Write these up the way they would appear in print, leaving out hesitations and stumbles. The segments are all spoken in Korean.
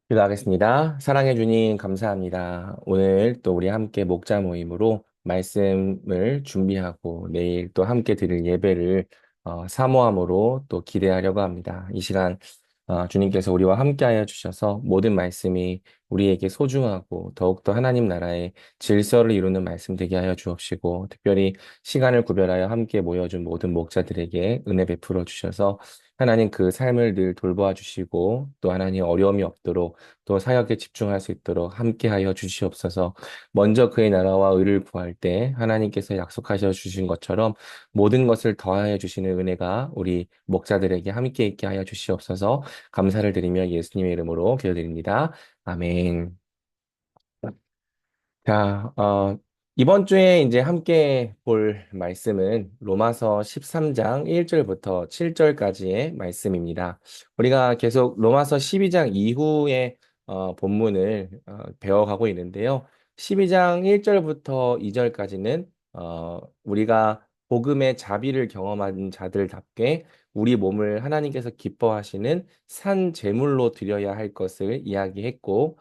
기도하겠습니다. 사랑해 주님 감사합니다. 오늘 또 우리 함께 목자 모임으로 말씀을 준비하고 내일 또 함께 드릴 예배를 사모함으로 또 기대하려고 합니다. 이 시간 주님께서 우리와 함께하여 주셔서 모든 말씀이 우리에게 소중하고 더욱더 하나님 나라의 질서를 이루는 말씀 되게 하여 주옵시고 특별히 시간을 구별하여 함께 모여준 모든 목자들에게 은혜 베풀어 주셔서 하나님 그 삶을 늘 돌보아 주시고 또 하나님 어려움이 없도록 또 사역에 집중할 수 있도록 함께하여 주시옵소서. 먼저 그의 나라와 의를 구할 때 하나님께서 약속하셔 주신 것처럼 모든 것을 더하여 주시는 은혜가 우리 목자들에게 함께 있게 하여 주시옵소서. 감사를 드리며 예수님의 이름으로 기도드립니다. 아멘. 자, 이번 주에 이제 함께 볼 말씀은 로마서 13장 1절부터 7절까지의 말씀입니다. 우리가 계속 로마서 12장 이후의 본문을 배워가고 있는데요. 12장 1절부터 2절까지는 우리가 복음의 자비를 경험한 자들답게 우리 몸을 하나님께서 기뻐하시는 산 제물로 드려야 할 것을 이야기했고,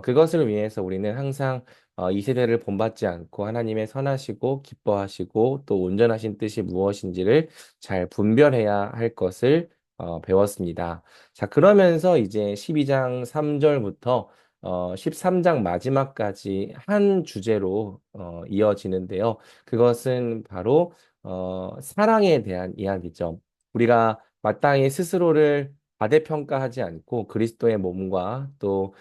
그것을 위해서 우리는 항상 이 세대를 본받지 않고 하나님의 선하시고 기뻐하시고 또 온전하신 뜻이 무엇인지를 잘 분별해야 할 것을 배웠습니다. 자, 그러면서 이제 12장 3절부터 13장 마지막까지 한 주제로 이어지는데요. 그것은 바로 사랑에 대한 이야기죠. 우리가 마땅히 스스로를 과대평가하지 않고 그리스도의 몸과 또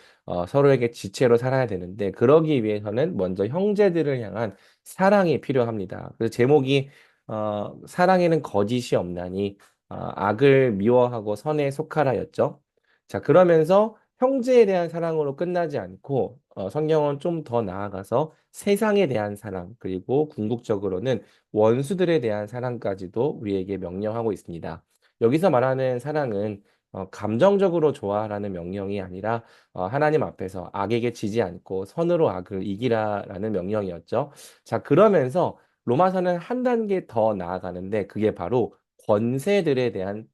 서로에게 지체로 살아야 되는데 그러기 위해서는 먼저 형제들을 향한 사랑이 필요합니다. 그래서 제목이 사랑에는 거짓이 없나니 악을 미워하고 선에 속하라였죠. 자, 그러면서 형제에 대한 사랑으로 끝나지 않고 성경은 좀 더 나아가서 세상에 대한 사랑 그리고 궁극적으로는 원수들에 대한 사랑까지도 우리에게 명령하고 있습니다. 여기서 말하는 사랑은 감정적으로 좋아하라는 명령이 아니라 하나님 앞에서 악에게 지지 않고 선으로 악을 이기라라는 명령이었죠. 자, 그러면서 로마서는 한 단계 더 나아가는데 그게 바로 권세들에 대한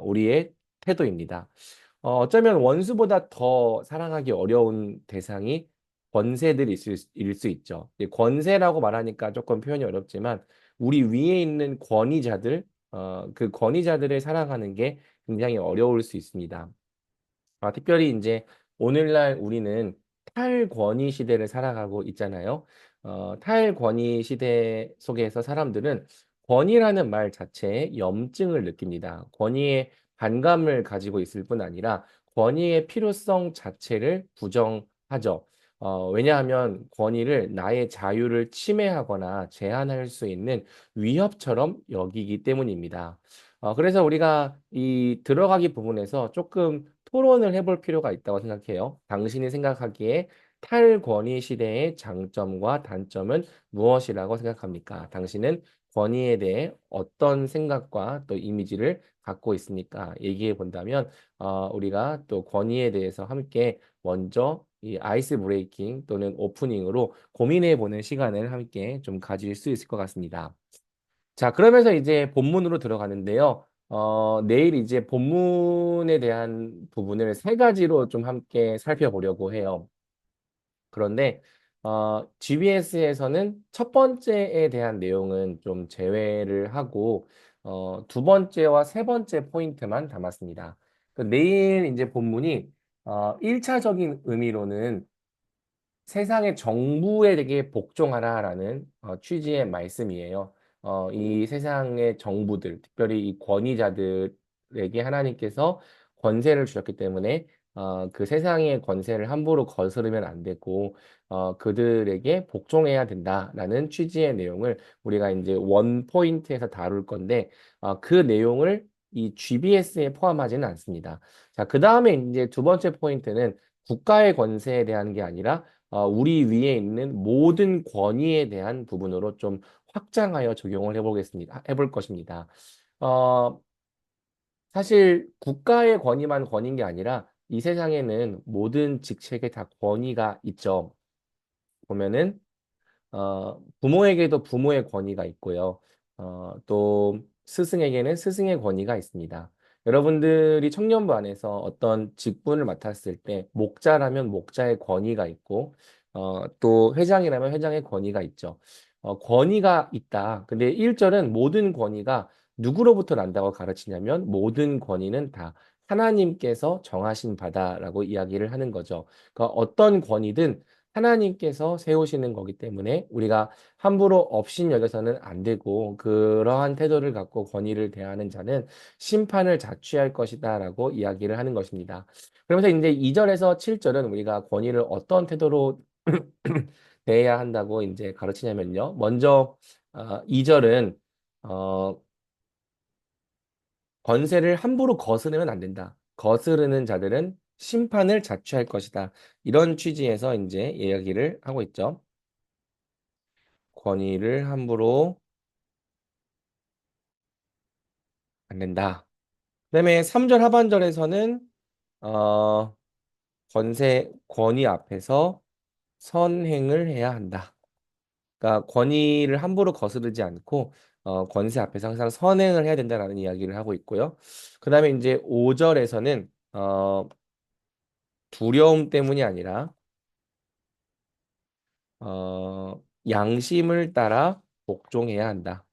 우리의 태도입니다. 어쩌면 원수보다 더 사랑하기 어려운 대상이 권세들이 일 수 있죠. 이 권세라고 말하니까 조금 표현이 어렵지만 우리 위에 있는 권위자들, 그 권위자들을 사랑하는 게 굉장히 어려울 수 있습니다. 특별히 이제 오늘날 우리는 탈권위 시대를 살아가고 있잖아요. 탈권위 시대 속에서 사람들은 권위라는 말 자체에 염증을 느낍니다. 권위에 반감을 가지고 있을 뿐 아니라 권위의 필요성 자체를 부정하죠. 왜냐하면 권위를 나의 자유를 침해하거나 제한할 수 있는 위협처럼 여기기 때문입니다. 그래서 우리가 이 들어가기 부분에서 조금 토론을 해볼 필요가 있다고 생각해요. 당신이 생각하기에 탈권위 시대의 장점과 단점은 무엇이라고 생각합니까? 당신은 권위에 대해 어떤 생각과 또 이미지를 갖고 있습니까? 얘기해 본다면, 우리가 또 권위에 대해서 함께 먼저 이 아이스 브레이킹 또는 오프닝으로 고민해 보는 시간을 함께 좀 가질 수 있을 것 같습니다. 자, 그러면서 이제 본문으로 들어가는데요. 내일 이제 본문에 대한 부분을 세 가지로 좀 함께 살펴보려고 해요. 그런데 GBS에서는 첫 번째에 대한 내용은 좀 제외를 하고 두 번째와 세 번째 포인트만 담았습니다. 내일 이제 본문이 1차적인 의미로는 세상의 정부에게 복종하라라는 취지의 말씀이에요. 이 세상의 정부들, 특별히 이 권위자들에게 하나님께서 권세를 주셨기 때문에 그 세상의 권세를 함부로 거스르면 안 되고 그들에게 복종해야 된다라는 취지의 내용을 우리가 이제 원 포인트에서 다룰 건데 그 내용을 이 GBS에 포함하지는 않습니다. 자, 그 다음에 이제 두 번째 포인트는 국가의 권세에 대한 게 아니라 우리 위에 있는 모든 권위에 대한 부분으로 좀 확장하여 적용을 해보겠습니다. 해볼 것입니다. 어, 사실 국가의 권위만 권위인 게 아니라 이 세상에는 모든 직책에 다 권위가 있죠. 보면은 부모에게도 부모의 권위가 있고요. 또 스승에게는 스승의 권위가 있습니다. 여러분들이 청년부 안에서 어떤 직분을 맡았을 때 목자라면 목자의 권위가 있고 또 회장이라면 회장의 권위가 있죠. 권위가 있다. 근데 1절은 모든 권위가 누구로부터 난다고 가르치냐면 모든 권위는 다 하나님께서 정하신 바다라고 이야기를 하는 거죠. 그러니까 어떤 권위든 하나님께서 세우시는 거기 때문에 우리가 함부로 업신여겨서는 안 되고 그러한 태도를 갖고 권위를 대하는 자는 심판을 자취할 것이다라고 이야기를 하는 것입니다. 그러면서 이제 2절에서 7절은 우리가 권위를 어떤 태도로 대해야 한다고 이제 가르치냐면요. 먼저 2절은 어, 권세를 함부로 거스르면 안 된다. 거스르는 자들은 심판을 자취할 것이다. 이런 취지에서 이제 이야기를 하고 있죠. 권위를 함부로 안 된다. 그다음에 3절 하반절에서는 어, 권위 앞에서 선행을 해야 한다. 그러니까 권위를 함부로 거스르지 않고 권세 앞에서 항상 선행을 해야 된다라는 이야기를 하고 있고요. 그다음에 이제 5절에서는 두려움 때문이 아니라 양심을 따라 복종해야 한다.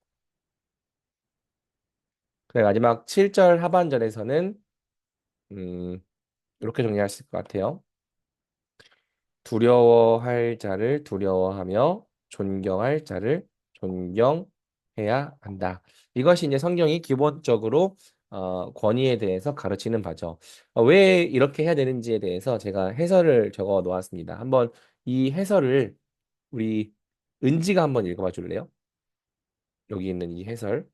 그래 마지막 7절 하반절에서는 음, 이렇게 정리하실 것 같아요. 두려워할 자를 두려워하며 존경할 자를 존경해야 한다. 이것이 이제 성경이 기본적으로 권위에 대해서 가르치는 바죠. 왜 이렇게 해야 되는지에 대해서 제가 해설을 적어 놓았습니다. 한번 이 해설을 우리 은지가 한번 읽어봐 줄래요? 여기 있는 이 해설.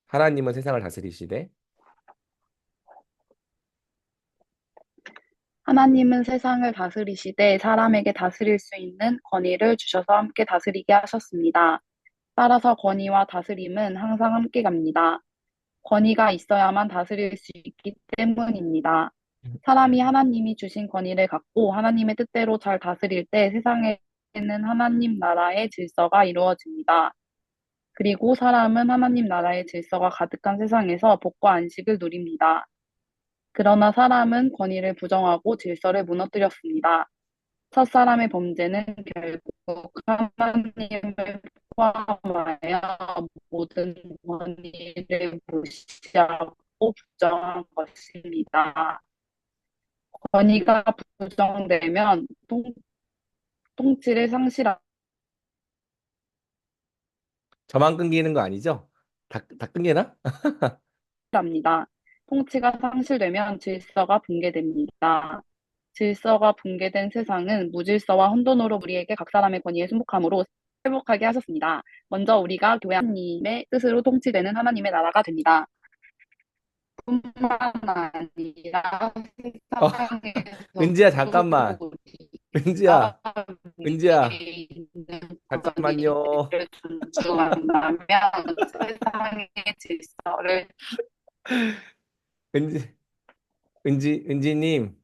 하나님은 세상을 다스리시되 하나님은 세상을 다스리시되 사람에게 다스릴 수 있는 권위를 주셔서 함께 다스리게 하셨습니다. 따라서 권위와 다스림은 항상 함께 갑니다. 권위가 있어야만 다스릴 수 있기 때문입니다. 사람이 하나님이 주신 권위를 갖고 하나님의 뜻대로 잘 다스릴 때 세상에는 하나님 나라의 질서가 이루어집니다. 그리고 사람은 하나님 나라의 질서가 가득한 세상에서 복과 안식을 누립니다. 그러나 사람은 권위를 부정하고 질서를 무너뜨렸습니다. 첫사람의 범죄는 결국 하나님을 포함하여 모든 권위를 무시하고 부정한 것입니다. 권위가 부정되면 통치를 저만 끊기는 거 아니죠? 다 끊기나? 상실합니다. 통치가 상실되면 질서가 붕괴됩니다. 질서가 붕괴된 세상은 무질서와 혼돈으로 우리에게 각 사람의 권위에 순복함으로 회복하게 하셨습니다. 먼저 우리가 교회 하나님의 뜻으로 통치되는 하나님의 나라가 됩니다. 뿐만 아니라 어, 은지야 세상에서도 잠깐만. 은지야, 우리가 은지야, 위에 있는 잠깐만요. 권위를 존중한다면 세상의 질서를. 은지, 은지님,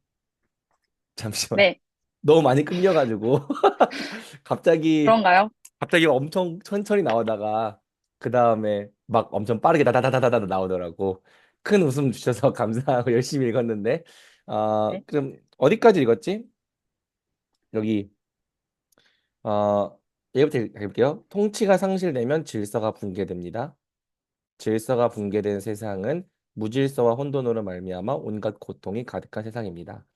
잠시만. 네, 너무 많이 끊겨가지고. 갑자기, 그런가요? 갑자기 엄청 천천히 나오다가, 그 다음에 막 엄청 빠르게 다다다다다다 나오더라고. 큰 웃음 주셔서 감사하고 열심히 읽었는데, 네. 그럼 어디까지 읽었지? 여기, 어, 얘부터 읽을게요. 통치가 상실되면 질서가 붕괴됩니다. 질서가 붕괴된 세상은 무질서와 혼돈으로 말미암아 온갖 고통이 가득한 세상입니다.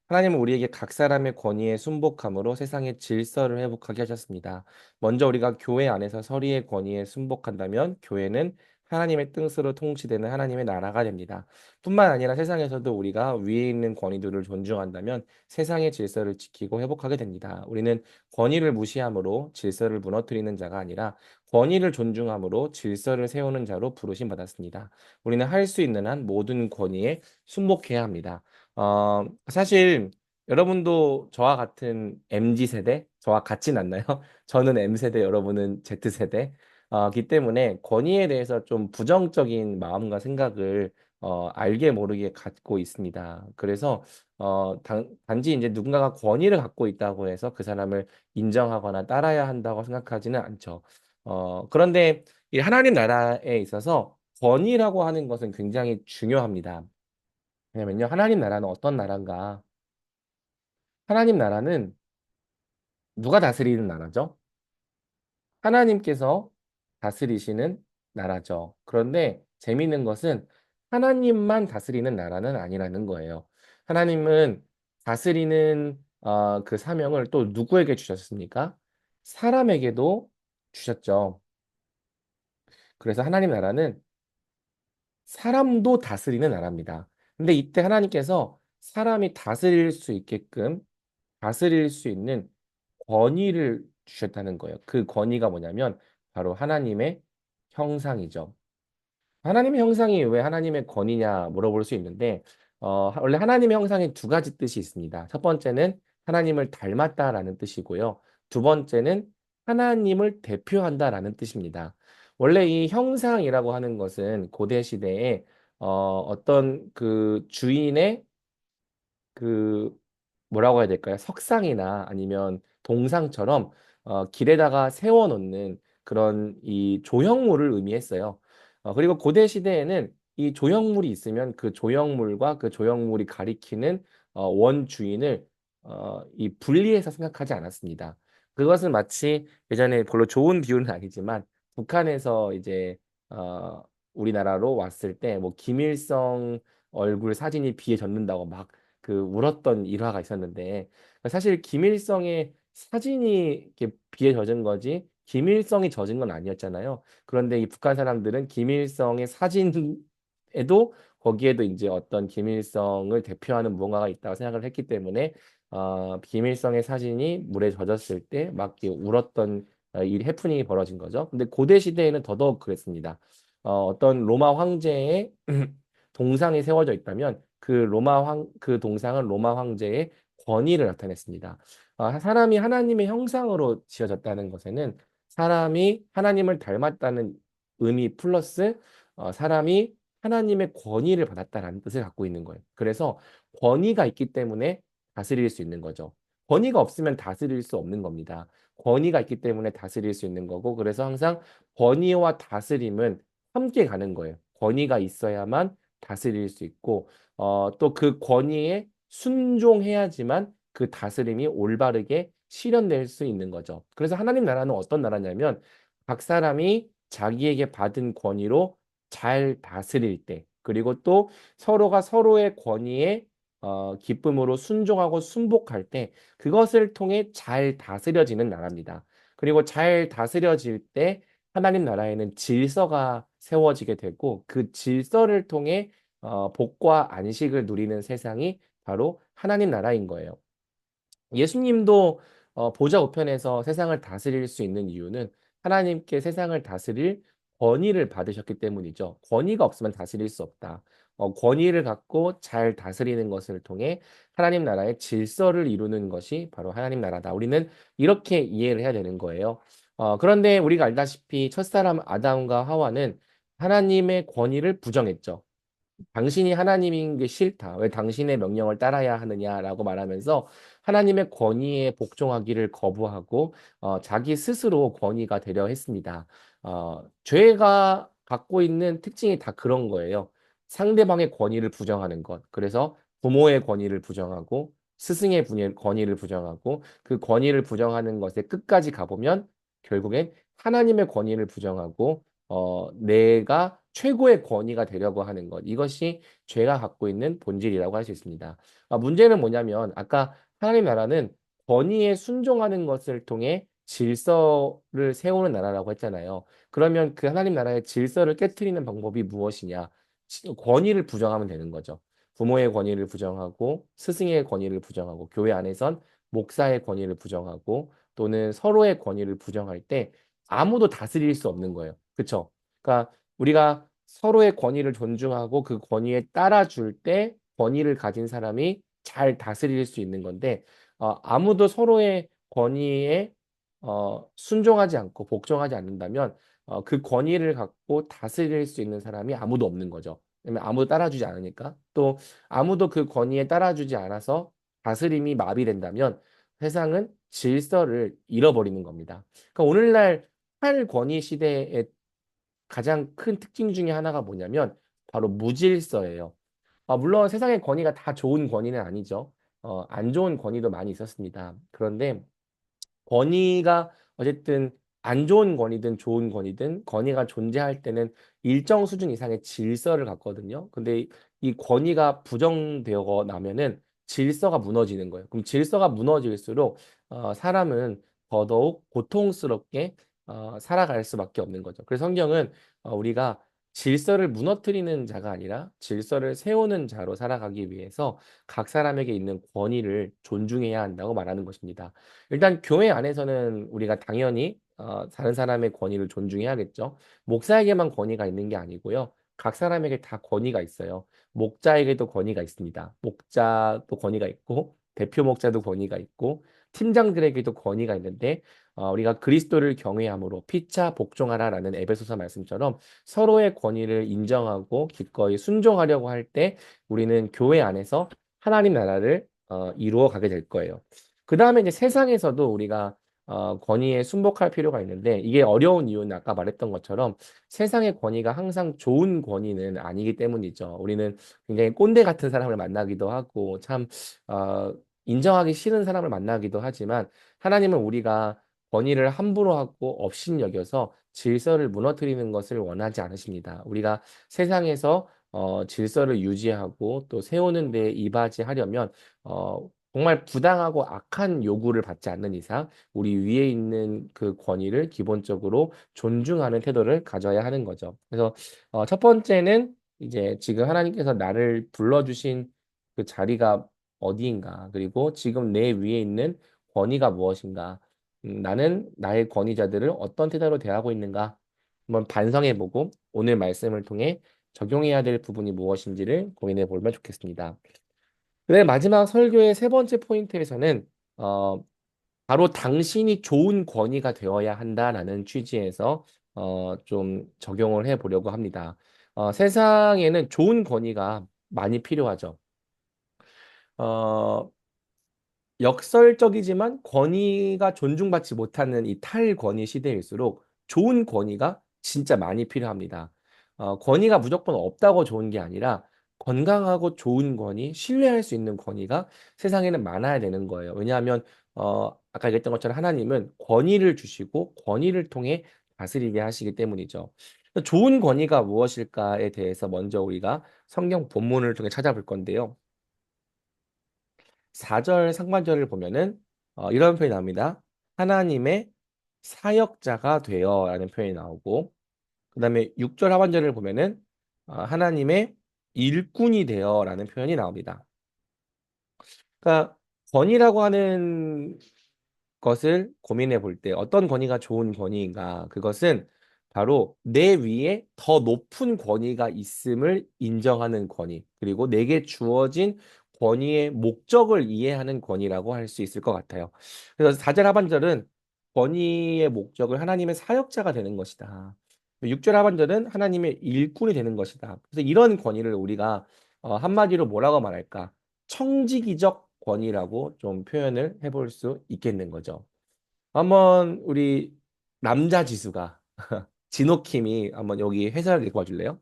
하나님은 우리에게 각 사람의 권위에 순복함으로 세상의 질서를 회복하게 하셨습니다. 먼저 우리가 교회 안에서 서리의 권위에 순복한다면 교회는 하나님의 뜻으로 통치되는 하나님의 나라가 됩니다. 뿐만 아니라 세상에서도 우리가 위에 있는 권위들을 존중한다면 세상의 질서를 지키고 회복하게 됩니다. 우리는 권위를 무시함으로 질서를 무너뜨리는 자가 아니라 권위를 존중함으로 질서를 세우는 자로 부르심 받았습니다. 우리는 할 수 있는 한 모든 권위에 순복해야 합니다. 사실 여러분도 저와 같은 MZ 세대, 저와 같진 않나요? 저는 M 세대, 여러분은 Z 세대. 기 때문에 권위에 대해서 좀 부정적인 마음과 생각을 알게 모르게 갖고 있습니다. 그래서 단지 이제 누군가가 권위를 갖고 있다고 해서 그 사람을 인정하거나 따라야 한다고 생각하지는 않죠. 그런데 이 하나님 나라에 있어서 권위라고 하는 것은 굉장히 중요합니다. 왜냐면요, 하나님 나라는 어떤 나라인가? 하나님 나라는 누가 다스리는 나라죠? 하나님께서 다스리시는 나라죠. 그런데 재미있는 것은 하나님만 다스리는 나라는 아니라는 거예요. 하나님은 다스리는 그 사명을 또 누구에게 주셨습니까? 사람에게도 주셨죠. 그래서 하나님 나라는 사람도 다스리는 나라입니다. 근데 이때 하나님께서 사람이 다스릴 수 있게끔 다스릴 수 있는 권위를 주셨다는 거예요. 그 권위가 뭐냐면 바로 하나님의 형상이죠. 하나님의 형상이 왜 하나님의 권위냐 물어볼 수 있는데 원래 하나님의 형상에 두 가지 뜻이 있습니다. 첫 번째는 하나님을 닮았다라는 뜻이고요. 두 번째는 하나님을 대표한다라는 뜻입니다. 원래 이 형상이라고 하는 것은 고대 시대에 어떤 그 주인의 그 뭐라고 해야 될까요? 석상이나 아니면 동상처럼 길에다가 세워놓는 그런 이 조형물을 의미했어요. 그리고 고대 시대에는 이 조형물이 있으면 그 조형물과 그 조형물이 가리키는 원주인을 이 분리해서 생각하지 않았습니다. 그것은 마치 예전에 별로 좋은 비유는 아니지만 북한에서 이제 우리나라로 왔을 때 뭐 김일성 얼굴 사진이 비에 젖는다고 막 그 울었던 일화가 있었는데 사실 김일성의 사진이 이렇게 비에 젖은 거지 김일성이 젖은 건 아니었잖아요. 그런데 이 북한 사람들은 김일성의 사진에도 거기에도 이제 어떤 김일성을 대표하는 무언가가 있다고 생각을 했기 때문에 김일성의 사진이 물에 젖었을 때 막 울었던 이 해프닝이 벌어진 거죠. 근데 고대 시대에는 더더욱 그랬습니다. 어떤 로마 황제의 동상이 세워져 있다면 그 동상은 로마 황제의 권위를 나타냈습니다. 사람이 하나님의 형상으로 지어졌다는 것에는 사람이 하나님을 닮았다는 의미 플러스 사람이 하나님의 권위를 받았다라는 뜻을 갖고 있는 거예요. 그래서 권위가 있기 때문에 다스릴 수 있는 거죠. 권위가 없으면 다스릴 수 없는 겁니다. 권위가 있기 때문에 다스릴 수 있는 거고, 그래서 항상 권위와 다스림은 함께 가는 거예요. 권위가 있어야만 다스릴 수 있고, 또 그 권위에 순종해야지만 그 다스림이 올바르게 실현될 수 있는 거죠. 그래서 하나님 나라는 어떤 나라냐면 각 사람이 자기에게 받은 권위로 잘 다스릴 때, 그리고 또 서로가 서로의 권위에 기쁨으로 순종하고 순복할 때 그것을 통해 잘 다스려지는 나라입니다. 그리고 잘 다스려질 때 하나님 나라에는 질서가 세워지게 되고 그 질서를 통해 복과 안식을 누리는 세상이 바로 하나님 나라인 거예요. 예수님도 보좌 우편에서 세상을 다스릴 수 있는 이유는 하나님께 세상을 다스릴 권위를 받으셨기 때문이죠. 권위가 없으면 다스릴 수 없다. 권위를 갖고 잘 다스리는 것을 통해 하나님 나라의 질서를 이루는 것이 바로 하나님 나라다. 우리는 이렇게 이해를 해야 되는 거예요. 그런데 우리가 알다시피 첫사람 아담과 하와는 하나님의 권위를 부정했죠. 당신이 하나님인 게 싫다. 왜 당신의 명령을 따라야 하느냐라고 말하면서 하나님의 권위에 복종하기를 거부하고 자기 스스로 권위가 되려 했습니다. 죄가 갖고 있는 특징이 다 그런 거예요. 상대방의 권위를 부정하는 것. 그래서 부모의 권위를 부정하고 스승의 권위를 부정하고 그 권위를 부정하는 것에 끝까지 가보면 결국엔 하나님의 권위를 부정하고 내가 최고의 권위가 되려고 하는 것. 이것이 죄가 갖고 있는 본질이라고 할 수 있습니다. 문제는 뭐냐면 아까 하나님 나라는 권위에 순종하는 것을 통해 질서를 세우는 나라라고 했잖아요. 그러면 그 하나님 나라의 질서를 깨트리는 방법이 무엇이냐? 권위를 부정하면 되는 거죠. 부모의 권위를 부정하고 스승의 권위를 부정하고 교회 안에선 목사의 권위를 부정하고 또는 서로의 권위를 부정할 때 아무도 다스릴 수 없는 거예요. 그렇죠? 그러니까 우리가 서로의 권위를 존중하고 그 권위에 따라줄 때 권위를 가진 사람이 잘 다스릴 수 있는 건데 아무도 서로의 권위에 순종하지 않고 복종하지 않는다면 그 권위를 갖고 다스릴 수 있는 사람이 아무도 없는 거죠. 왜냐면 아무도 따라주지 않으니까 또 아무도 그 권위에 따라주지 않아서 다스림이 마비된다면 세상은 질서를 잃어버리는 겁니다. 그러니까 오늘날 탈권위 시대에 가장 큰 특징 중에 하나가 뭐냐면 바로 무질서예요. 물론 세상의 권위가 다 좋은 권위는 아니죠. 안 좋은 권위도 많이 있었습니다. 그런데 권위가 어쨌든 안 좋은 권위든 좋은 권위든 권위가 존재할 때는 일정 수준 이상의 질서를 갖거든요. 근데 이 권위가 부정되어 나면은 질서가 무너지는 거예요. 그럼 질서가 무너질수록 사람은 더더욱 고통스럽게 살아갈 수밖에 없는 거죠. 그래서 성경은 우리가 질서를 무너뜨리는 자가 아니라 질서를 세우는 자로 살아가기 위해서 각 사람에게 있는 권위를 존중해야 한다고 말하는 것입니다. 일단 교회 안에서는 우리가 당연히 다른 사람의 권위를 존중해야겠죠. 목사에게만 권위가 있는 게 아니고요. 각 사람에게 다 권위가 있어요. 목자에게도 권위가 있습니다. 목자도 권위가 있고 대표 목자도 권위가 있고 팀장들에게도 권위가 있는데 우리가 그리스도를 경외함으로 피차 복종하라라는 에베소서 말씀처럼 서로의 권위를 인정하고 기꺼이 순종하려고 할 때 우리는 교회 안에서 하나님 나라를 이루어 가게 될 거예요. 그 다음에 이제 세상에서도 우리가 권위에 순복할 필요가 있는데 이게 어려운 이유는 아까 말했던 것처럼 세상의 권위가 항상 좋은 권위는 아니기 때문이죠. 우리는 굉장히 꼰대 같은 사람을 만나기도 하고 참 어, 인정하기 싫은 사람을 만나기도 하지만 하나님은 우리가 권위를 함부로 하고 업신여겨서 질서를 무너뜨리는 것을 원하지 않으십니다. 우리가 세상에서 질서를 유지하고 또 세우는 데 이바지하려면 정말 부당하고 악한 요구를 받지 않는 이상 우리 위에 있는 그 권위를 기본적으로 존중하는 태도를 가져야 하는 거죠. 그래서 첫 번째는 이제 지금 하나님께서 나를 불러주신 그 자리가 어디인가, 그리고 지금 내 위에 있는 권위가 무엇인가, 나는 나의 권위자들을 어떤 태도로 대하고 있는가 한번 반성해보고 오늘 말씀을 통해 적용해야 될 부분이 무엇인지를 고민해 보면 좋겠습니다. 네, 마지막 설교의 세 번째 포인트에서는 어, 바로 당신이 좋은 권위가 되어야 한다라는 취지에서 좀 적용을 해 보려고 합니다. 세상에는 좋은 권위가 많이 필요하죠. 어, 역설적이지만 권위가 존중받지 못하는 이 탈권위 시대일수록 좋은 권위가 진짜 많이 필요합니다. 권위가 무조건 없다고 좋은 게 아니라 건강하고 좋은 권위, 신뢰할 수 있는 권위가 세상에는 많아야 되는 거예요. 왜냐하면 아까 얘기했던 것처럼 하나님은 권위를 주시고 권위를 통해 다스리게 하시기 때문이죠. 좋은 권위가 무엇일까에 대해서 먼저 우리가 성경 본문을 통해 찾아볼 건데요. 4절 상반절을 보면은 이런 표현이 나옵니다. 하나님의 사역자가 되어라는 표현이 나오고 그다음에 6절 하반절을 보면은 하나님의 일꾼이 되어라는 표현이 나옵니다. 그러니까 권위라고 하는 것을 고민해 볼 때 어떤 권위가 좋은 권위인가? 그것은 바로 내 위에 더 높은 권위가 있음을 인정하는 권위, 그리고 내게 주어진 권위의 목적을 이해하는 권위라고 할 수 있을 것 같아요. 그래서 4절 하반절은 권위의 목적을 하나님의 사역자가 되는 것이다. 6절 하반절은 하나님의 일꾼이 되는 것이다. 그래서 이런 권위를 우리가 한마디로 뭐라고 말할까? 청지기적 권위라고 좀 표현을 해볼 수 있겠는 거죠. 한번 우리 남자 지수가 진호킴이 한번 여기 해설 읽어 줄래요?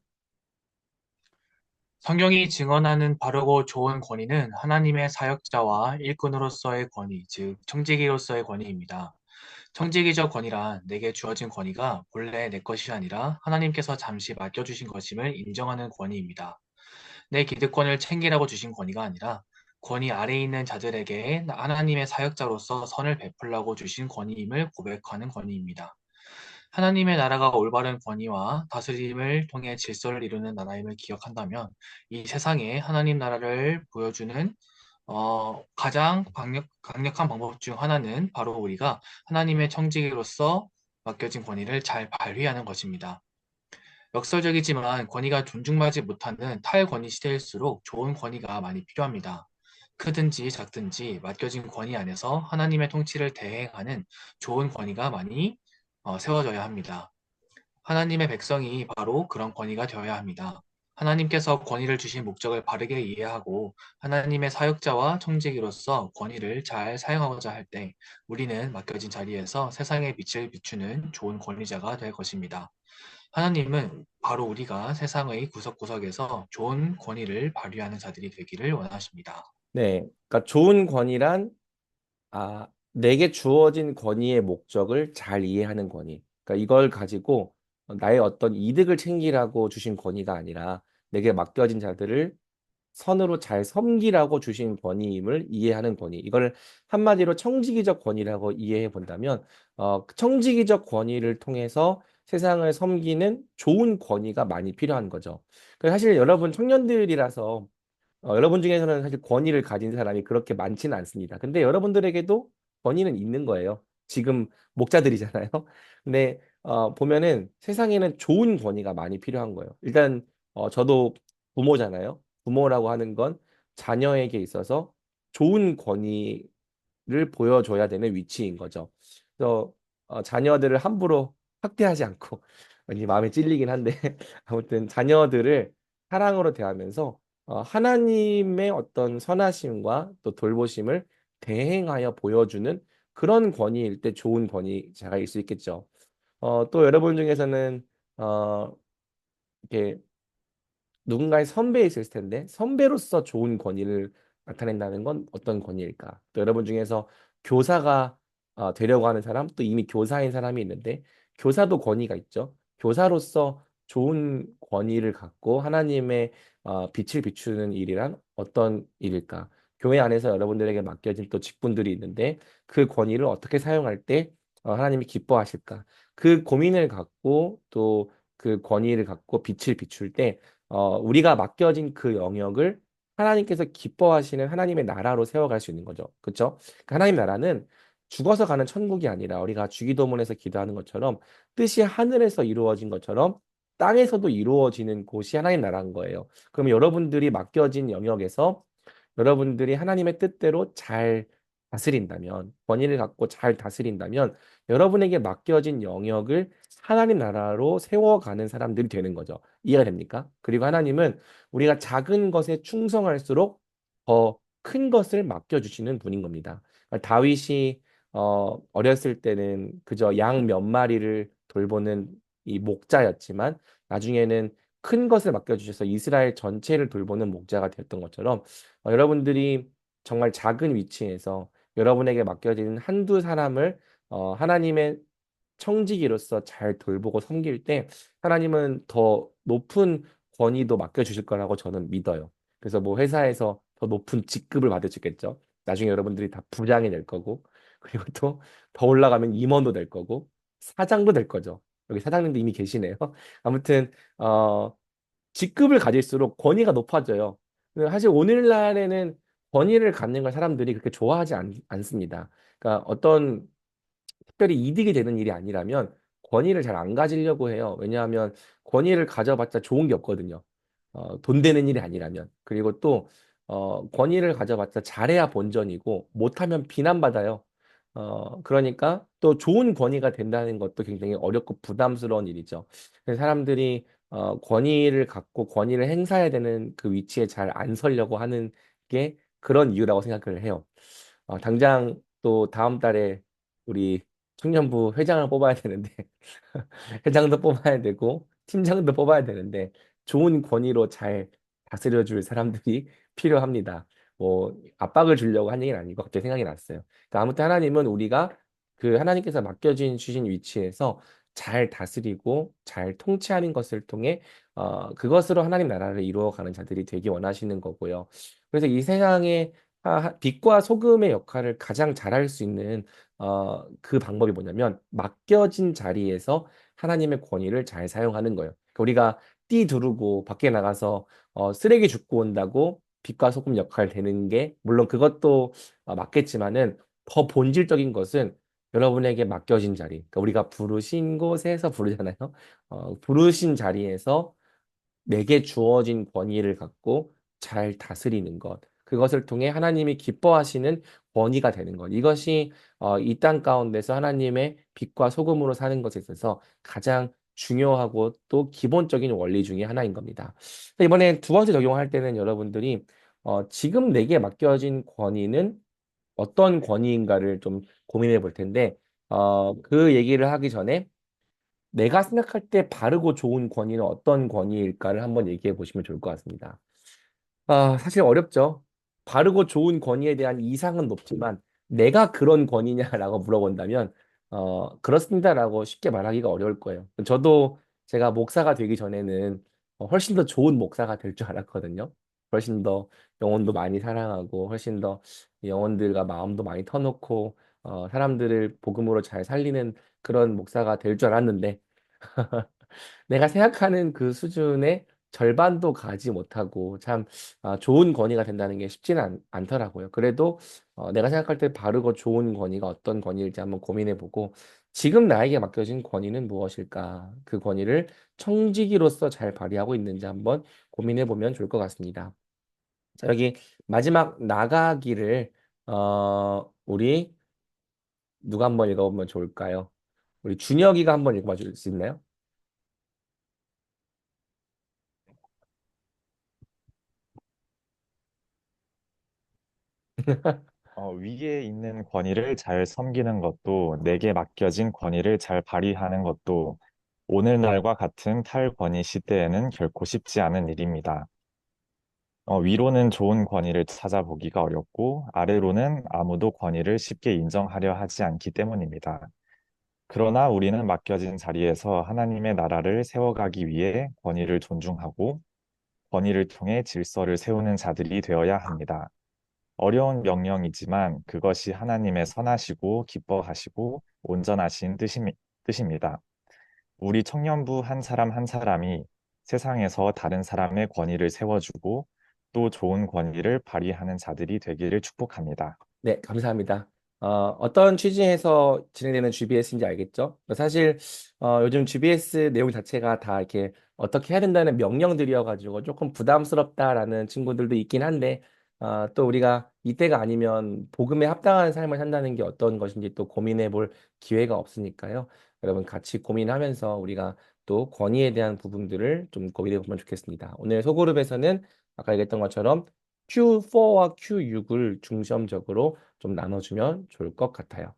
성경이 증언하는 바르고 좋은 권위는 하나님의 사역자와 일꾼으로서의 권위, 즉 청지기로서의 권위입니다. 청지기적 권위란 내게 주어진 권위가 본래 내 것이 아니라 하나님께서 잠시 맡겨주신 것임을 인정하는 권위입니다. 내 기득권을 챙기라고 주신 권위가 아니라 권위 아래에 있는 자들에게 하나님의 사역자로서 선을 베풀라고 주신 권위임을 고백하는 권위입니다. 하나님의 나라가 올바른 권위와 다스림을 통해 질서를 이루는 나라임을 기억한다면 이 세상에 하나님 나라를 보여주는 가장 강력한 방법 중 하나는 바로 우리가 하나님의 청지기로서 맡겨진 권위를 잘 발휘하는 것입니다. 역설적이지만 권위가 존중받지 못하는 탈권위 시대일수록 좋은 권위가 많이 필요합니다. 크든지 작든지 맡겨진 권위 안에서 하나님의 통치를 대행하는 좋은 권위가 많이 세워져야 합니다. 하나님의 백성이 바로 그런 권위가 되어야 합니다. 하나님께서 권위를 주신 목적을 바르게 이해하고 하나님의 사역자와 청지기로서 권위를 잘 사용하고자 할 때 우리는 맡겨진 자리에서 세상의 빛을 비추는 좋은 권위자가 될 것입니다. 하나님은 바로 우리가 세상의 구석구석에서 좋은 권위를 발휘하는 자들이 되기를 원하십니다. 네. 그러니까 좋은 권위란 내게 주어진 권위의 목적을 잘 이해하는 권위. 그러니까 이걸 가지고 나의 어떤 이득을 챙기라고 주신 권위가 아니라 내게 맡겨진 자들을 선으로 잘 섬기라고 주신 권위임을 이해하는 권위. 이걸 한마디로 청지기적 권위라고 이해해 본다면, 그 청지기적 권위를 통해서 세상을 섬기는 좋은 권위가 많이 필요한 거죠. 그래서 사실 여러분 청년들이라서 여러분 중에서는 사실 권위를 가진 사람이 그렇게 많지는 않습니다. 근데 여러분들에게도 권위는 있는 거예요. 지금 목자들이잖아요. 근데 보면은 세상에는 좋은 권위가 많이 필요한 거예요. 일단 저도 부모잖아요. 부모라고 하는 건 자녀에게 있어서 좋은 권위를 보여줘야 되는 위치인 거죠. 그래서 자녀들을 함부로 학대하지 않고 왠지 마음에 찔리긴 한데 아무튼 자녀들을 사랑으로 대하면서 하나님의 어떤 선하심과 또 돌보심을 대행하여 보여주는 그런 권위일 때 좋은 권위자일 수 있겠죠. 또 여러분 중에서는 이렇게 누군가의 선배에 있을 텐데 선배로서 좋은 권위를 나타낸다는 건 어떤 권위일까? 또 여러분 중에서 교사가 되려고 하는 사람, 또 이미 교사인 사람이 있는데 교사도 권위가 있죠. 교사로서 좋은 권위를 갖고 하나님의 빛을 비추는 일이란 어떤 일일까? 교회 안에서 여러분들에게 맡겨진 또 직분들이 있는데 그 권위를 어떻게 사용할 때 하나님이 기뻐하실까? 그 고민을 갖고 또 그 권위를 갖고 빛을 비출 때 우리가 맡겨진 그 영역을 하나님께서 기뻐하시는 하나님의 나라로 세워갈 수 있는 거죠. 그렇죠? 하나님 나라는 죽어서 가는 천국이 아니라 우리가 주기도문에서 기도하는 것처럼 뜻이 하늘에서 이루어진 것처럼 땅에서도 이루어지는 곳이 하나님 나라인 거예요. 그러면 여러분들이 맡겨진 영역에서 여러분들이 하나님의 뜻대로 잘 다스린다면, 권위를 갖고 잘 다스린다면, 여러분에게 맡겨진 영역을 하나님 나라로 세워가는 사람들이 되는 거죠. 이해가 됩니까? 그리고 하나님은 우리가 작은 것에 충성할수록 더 큰 것을 맡겨주시는 분인 겁니다. 그러니까 다윗이 어렸을 때는 그저 양 몇 마리를 돌보는 이 목자였지만 나중에는 큰 것을 맡겨주셔서 이스라엘 전체를 돌보는 목자가 되었던 것처럼 여러분들이 정말 작은 위치에서 여러분에게 맡겨진 한두 사람을 하나님의 청지기로서 잘 돌보고 섬길 때 하나님은 더 높은 권위도 맡겨주실 거라고 저는 믿어요. 그래서 뭐 회사에서 더 높은 직급을 받으시겠죠. 나중에 여러분들이 다 부장이 될 거고 그리고 또 더 올라가면 임원도 될 거고 사장도 될 거죠. 여기 사장님도 이미 계시네요. 아무튼 직급을 가질수록 권위가 높아져요. 근데 사실 오늘날에는 권위를 갖는 걸 사람들이 그렇게 좋아하지 않습니다. 그러니까 어떤 특별히 이득이 되는 일이 아니라면 권위를 잘 안 가지려고 해요. 왜냐하면 권위를 가져봤자 좋은 게 없거든요. 돈 되는 일이 아니라면. 그리고 또 권위를 가져봤자 잘해야 본전이고 못하면 비난받아요. 그러니까 또 좋은 권위가 된다는 것도 굉장히 어렵고 부담스러운 일이죠. 그래서 사람들이 권위를 갖고 권위를 행사해야 되는 그 위치에 잘 안 서려고 하는 게 그런 이유라고 생각을 해요. 당장 또 다음 달에 우리 청년부 회장을 뽑아야 되는데 회장도 뽑아야 되고 팀장도 뽑아야 되는데 좋은 권위로 잘 다스려 줄 사람들이 필요합니다. 뭐 압박을 주려고 한 얘기는 아니고 갑자기 생각이 났어요. 그러니까 아무튼 하나님은 우리가 그 하나님께서 맡겨진 주신 위치에서 잘 다스리고 잘 통치하는 것을 통해 그것으로 하나님 나라를 이루어가는 자들이 되기 원하시는 거고요. 그래서 이 세상에 빛과 소금의 역할을 가장 잘할 수 있는 그 방법이 뭐냐면 맡겨진 자리에서 하나님의 권위를 잘 사용하는 거예요. 그러니까 우리가 띠 두르고 밖에 나가서 쓰레기 줍고 온다고 빛과 소금 역할 되는 게 물론 그것도 맞겠지만은 더 본질적인 것은 여러분에게 맡겨진 자리. 그러니까 우리가 부르신 곳에서 부르잖아요. 부르신 자리에서 내게 주어진 권위를 갖고 잘 다스리는 것. 그것을 통해 하나님이 기뻐하시는 권위가 되는 것. 이것이 이 땅 가운데서 하나님의 빛과 소금으로 사는 것에 있어서 가장 중요하고 또 기본적인 원리 중에 하나인 겁니다. 이번에 두 번째 적용할 때는 여러분들이 지금 내게 맡겨진 권위는 어떤 권위인가를 좀 고민해 볼 텐데 그 얘기를 하기 전에 내가 생각할 때 바르고 좋은 권위는 어떤 권위일까를 한번 얘기해 보시면 좋을 것 같습니다. 사실 어렵죠. 바르고 좋은 권위에 대한 이상은 높지만 내가 그런 권위냐라고 물어본다면 그렇습니다라고 쉽게 말하기가 어려울 거예요. 저도 제가 목사가 되기 전에는 훨씬 더 좋은 목사가 될 줄 알았거든요. 훨씬 더 영혼도 많이 사랑하고 훨씬 더 영혼들과 마음도 많이 터놓고 사람들을 복음으로 잘 살리는 그런 목사가 될 줄 알았는데 내가 생각하는 그 수준의 절반도 가지 못하고 참 좋은 권위가 된다는 게 쉽지는 않더라고요. 그래도 내가 생각할 때 바르고 좋은 권위가 어떤 권위일지 한번 고민해보고 지금 나에게 맡겨진 권위는 무엇일까? 그 권위를 청지기로서 잘 발휘하고 있는지 한번 고민해보면 좋을 것 같습니다. 자, 여기 마지막 나가기를 우리 누가 한번 읽어보면 좋을까요? 우리 준혁이가 한번 읽어봐 줄 수 있나요? 위에 있는 권위를 잘 섬기는 것도 내게 맡겨진 권위를 잘 발휘하는 것도 오늘날과 같은 탈권위 시대에는 결코 쉽지 않은 일입니다. 위로는 좋은 권위를 찾아보기가 어렵고 아래로는 아무도 권위를 쉽게 인정하려 하지 않기 때문입니다. 그러나 우리는 맡겨진 자리에서 하나님의 나라를 세워가기 위해 권위를 존중하고 권위를 통해 질서를 세우는 자들이 되어야 합니다. 어려운 명령이지만 그것이 하나님의 선하시고 기뻐하시고 온전하신 뜻입니다. 우리 청년부 한 사람 한 사람이 세상에서 다른 사람의 권위를 세워주고 또 좋은 권위를 발휘하는 자들이 되기를 축복합니다. 네, 감사합니다. 어떤 취지에서 진행되는 GBS인지 알겠죠? 사실 요즘 GBS 내용 자체가 다 이렇게 어떻게 해야 된다는 명령들이어가지고 조금 부담스럽다라는 친구들도 있긴 한데 또 우리가 이때가 아니면 복음에 합당한 삶을 산다는 게 어떤 것인지 또 고민해 볼 기회가 없으니까요. 여러분 같이 고민하면서 우리가 또 권위에 대한 부분들을 좀 고민해 보면 좋겠습니다. 오늘 소그룹에서는 아까 얘기했던 것처럼 Q4와 Q6을 중점적으로 좀 나눠주면 좋을 것 같아요.